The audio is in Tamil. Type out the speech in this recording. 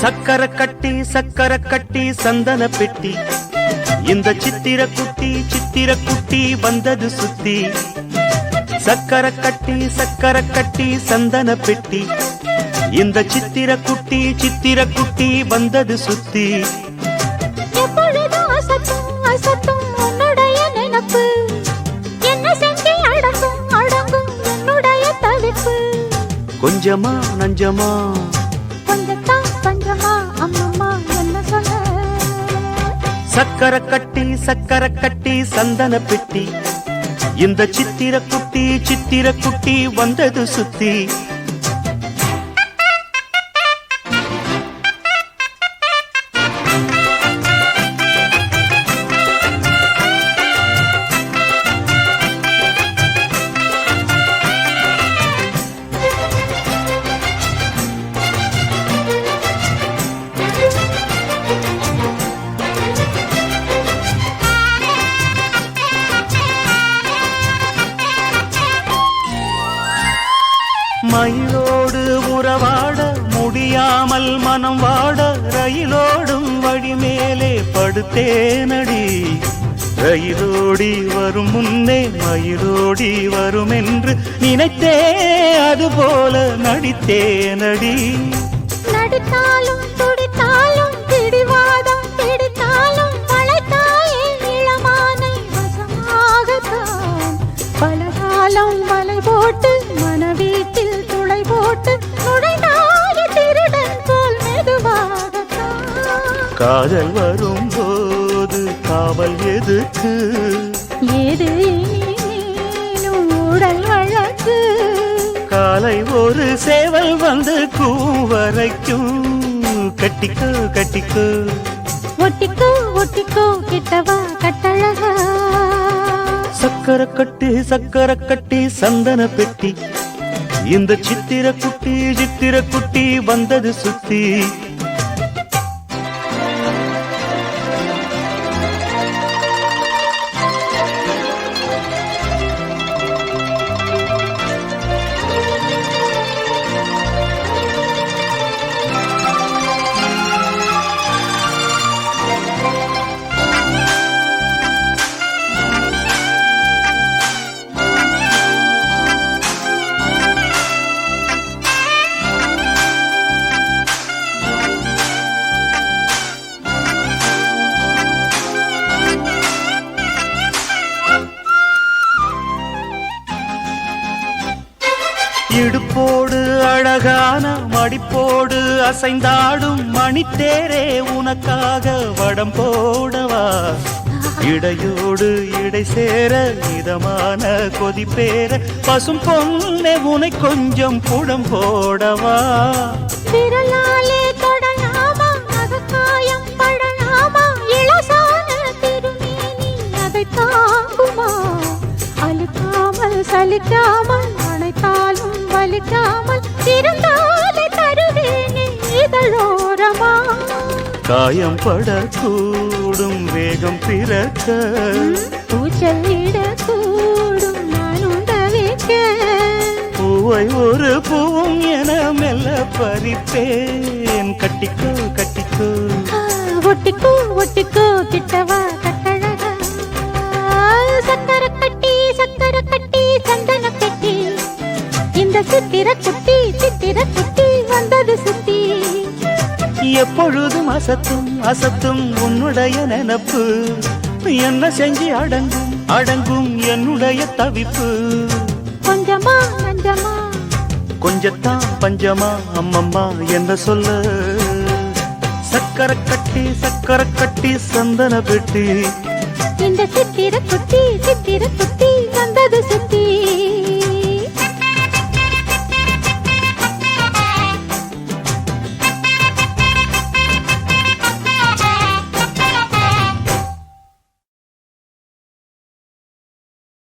சக்கர கட்டி சந்தன பெட்டி இந்த சித்திர குட்டி வந்தது சுத்தி சக்கர கட்டி சந்தன பெட்டி இந்த சித்திர குட்டி வந்தது சுத்தி கொஞ்சமா நஞ்சமா சக்கர கட்டி சந்தன பெட்டி இந்த சித்திர குட்டி வந்தது சுத்தி மயிலோடு உறவாட முடியாமல் மனம் வாட ரயிலோடும் வழி மேலே படுத்தேனடி ரயிலோடி வரும் முன்னே மயிலோடி வரும் என்று நினைத்தே அதுபோல நடித்தேனடி நடித்தாலும் துடித்தாலும் பிடிவாதம் பிடித்தாலும் வளைத்தாயே இளமானை வசமாகத்தான் பலகாலம் வலை போட்டு மனவீட்டில் துளை போட்டு நுழைந்தாய திருடன் போல் மெதுவாகத்தான் காதல் வரும்போது காவல் எதுக்கு ஏது நீனும் உடல் வழக்கு காலை ஒரு சேவல் வந்து கூவரைக்கும் கட்டிக்கோ ஒட்டிக்கோ கிட்டவா கட்டழகா சக்கர கட்டி சந்தன பெட்டி இந்த சித்திர குட்டி வந்தது சுத்தி இடுப்போடு அழகான மடிப்போடு அசைந்தாடும் மணித்தேரே உனக்காக வடம் போடவா இடையோடு இடை சேர இதமான கொதிப்பேர பசும் பொண்ணே உனை கொஞ்சம் புடம் போடவா விரலாலே தொடலாமா அகக்காயம் படலாமா இளசான திருமேனி அதை தாங்குமா அழுக்காமல் சலிக்காமல் அணைத்தாலும் வலிக்காமல் இருந்தாலே தருவேனே இதழோரமா காயம் படக்கூடும் வேகம் பிறக்க பூச்சலிடக்கூடும் நானும் தவிக்க பூவை ஒரு பூவும் என மெல்ல பறிப்பேன் கட்டிக்கோ ஒட்டிக்கோ கிட்டவா கட்டழகா சக்கர கட்டி சந்தன பெட்டி இந்த சித்திர குட்டி வந்தது சுத்தி எப்பொழுதும் அசத்தும் உன்னுடைய நினப்பு என்ன செஞ்சு அடங்கும் என்னுடைய தவிப்பு கொஞ்சமா நஞ்சமா கொஞ்சத்தான் பஞ்சமா அம்மம்மா என்ன சொல்ல சக்கர கட்டி சந்தன பெட்டி இந்த சித்திர குட்டி